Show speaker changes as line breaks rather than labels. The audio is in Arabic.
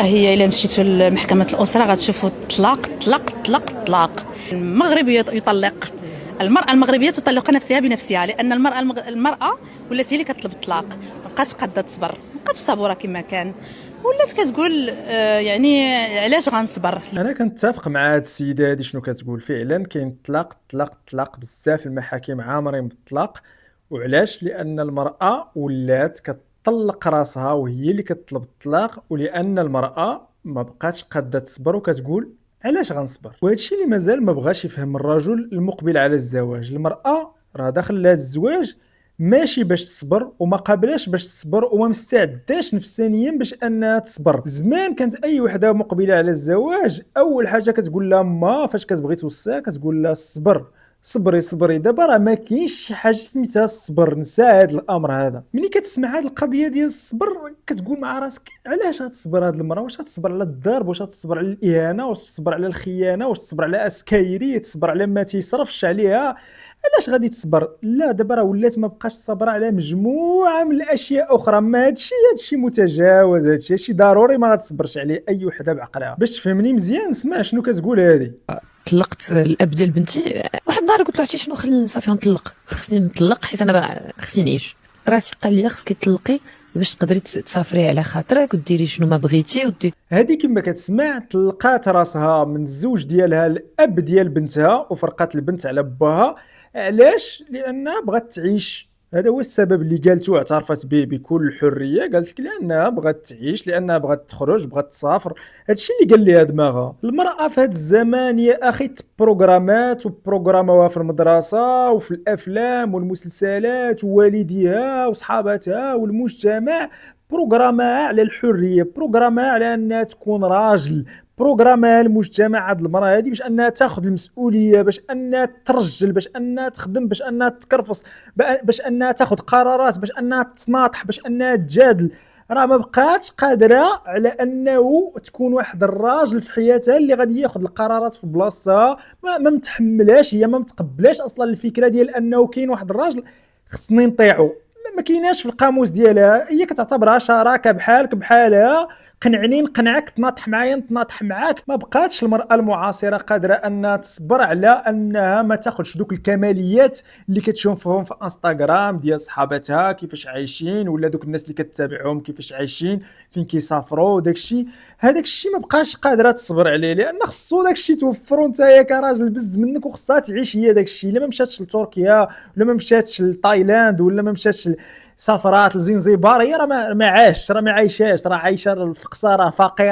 هي الا مشيتوا لمحكمة الأسرة غتشوفوا الطلاق طلاق طلاق طلاق. المغرب يطلق، المرأة المغربية تطلق نفسها بنفسها، لأن المرأة ولات هي اللي كتطلب الطلاق، مابقاتش قادة تصبر، مابقاتش صبورة كما كان، ولات كتقول يعني علاش غنصبر.
انا كنتفق مع هاد السيده هادي شنو كتقول. فعلا كاين الطلاق بزاف في المحاكم عامرين بالطلاق. وعلاش؟ لان المراه ولات كتطلق راسها وهي اللي كتطلب الطلاق، ولان المراه ما بقاتش قاده تصبر وكتقول علاش غنصبر. وهذا الشيء اللي مازال ما بغاش يفهم الرجل المقبل على الزواج. المراه راه داخل لهذا الزواج ماشي باش تصبر، وما قابلاش باش تصبر، وما مستعداش نفسانيا باش انها تصبر. زمان كانت اي وحده مقبله على الزواج اول حاجه كتقول لها ما فاش كتبغي توصيها كتقول لها الصبر، صبري صبري. دابا راه ما كاينش شي حاجه سميتها الصبر، نسى هذا الامر هذا. ملي كتسمع هذه القضيه ديال الصبر كتقول مع راسك علاش غتصبر هذه المراه؟ واش غتصبر على الضرب؟ واش غتصبر على الاهانه؟ واش تصبر على الخيانه؟ واش تصبر على اسكايري؟ تصبر على ما تيصرفش عليها؟ علاش غادي تصبر؟ لا، دابا راه ولات ما بقاش صابره على مجموعه من الاشياء اخرى. ما هادشي متجاوز، هادشي ضروري ما غتصبرش عليه اي وحده بعقلها. باش تفهمني مزيان سمع شنو كتقول هادي.
طلقت الاب ديال بنتي واحد النهار، قلت له عرفتي شنو، خليني صافي نطلق، خصني نطلق حيت انا خصني نعيش. راسي قال لي خصك تطلقي باش تقدري تسافري على خاطرك وديري شنو ما بغيتي وديري.
هادي كما كتسمع طلقات راسها من الزوج ديالها الاب ديال بنتها، وفرقات البنت على باها. علاش؟ لانها بغات تعيش. هذا هو السبب اللي قالته، اعترفت به بكل حريه. قالت لك لانها بغات تعيش، لانها بغات تخرج، بغات تسافر. هادشي اللي قال لها دماغها. المراه في هذا الزمان يا اخي تبروغرامات، وبروغراموها في المدرسه وفي الافلام والمسلسلات، ووالديها وصحاباتها والمجتمع بروغرامها على الحريه، بروغرامها على انها تكون راجل، بروغرامها المجتمع هاد المراه هادي باش انها تاخذ المسؤوليه، باش انها ترجل، باش انها تخدم، باش انها تكرفص، باش انها تاخذ قرارات، باش انها تناطح، باش انها تجادل. راه ما بقاتش قادره على انه تكون واحد الراجل في حياتها اللي غادي ياخذ القرارات في بلاصتها. ما متحملاش، هي ما متقبلاش اصلا الفكره ديال انه كاين واحد الراجل خصني نطيعو. ما كايناش في القاموس ديالها. هي كتعتبرها شراكه بحالك بحالها، قنعني نقنعك، تناطح معايا نتناطح معاك. ما بقاتش المراه المعاصره قادره انها تصبر على انها ما تاخذش دوك الكماليات اللي كتشوفهم في انستغرام ديال صحاباتها كيفاش عايشين، ولا دوك الناس اللي كتتابعهم كيفاش عايشين، فين كيسافروا. داكشي هذاك الشيء ما بقاش قادره تصبر عليه، لان خصو داك الشيء توفروا انت يا كراجل بز منك، وخصها تعيش هي داك الشيء. الا ما مشاتش لتركيا، ولا ما مشاتش لتايلاند، ولا ما مشاتش سفرات لزنزبار، هي راه ما عاش، راه ما عايشاش، راه عايشه في قصاره فقيره.